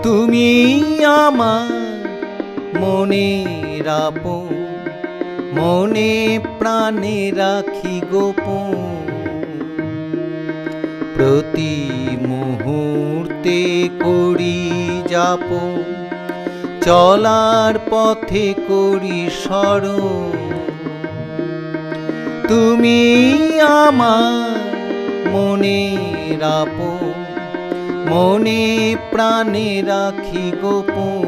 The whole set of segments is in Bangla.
তুমি আমার মনের আপন, মনে প্রাণে রাখি গোপন। প্রতি মুহূর্তে করি যাপন, চলার পথে করি স্মরণ। তুমি আমার মনের আপন, মনে প্রাণে রাখি গোপন।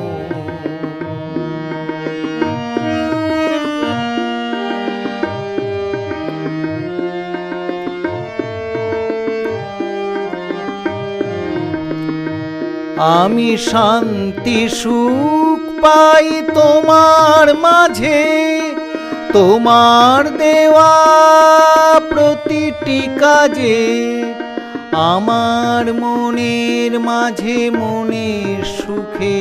আমি শান্তি সুখ পাই তোমার মাঝে, তোমার দেওয়া প্রতিটি কাজে। আমার মনের মাঝে মনের সুখে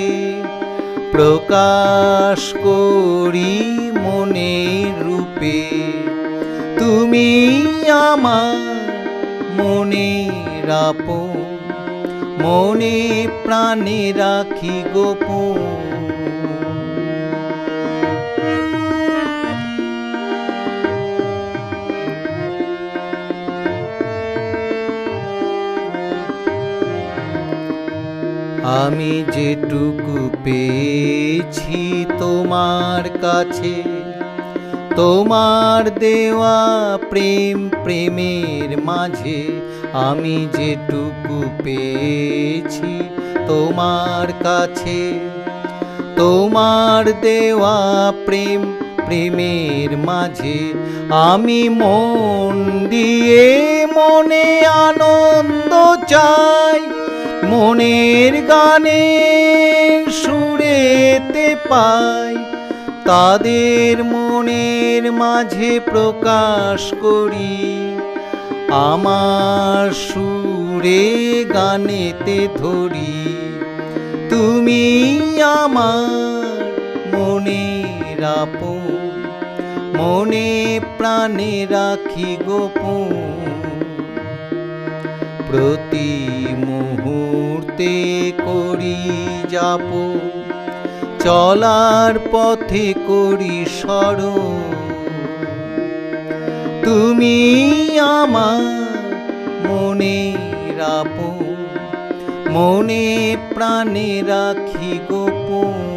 প্রকাশ করি মনের রূপে। তুমি আমার মনের আপন, মনে প্রাণে রাখি গোপন। আমি যেটুকু পেয়েছি তোমার কাছে, তোমার দেওয়া প্রেম প্রেমের মাঝে। আমি যেটুকু পেয়েছি তোমার কাছে, তোমার দেওয়া প্রেম প্রেমের মাঝে। আমি মন দিয়ে মনে আনন্দ চাই, মনের গানের সুরেতে পাই। তাদের মনের মাঝে প্রকাশ করি আমার সুরে গানেতে ধরি। তুমি আমার মনের আপন, মনে প্রাণে রাখি গোপন। প্রতি মুহূর্তে করি যাপন, চলার পথে করি স্মরণ। তুমি আমার মনের আপন, মনে প্রাণে রাখি গোপন।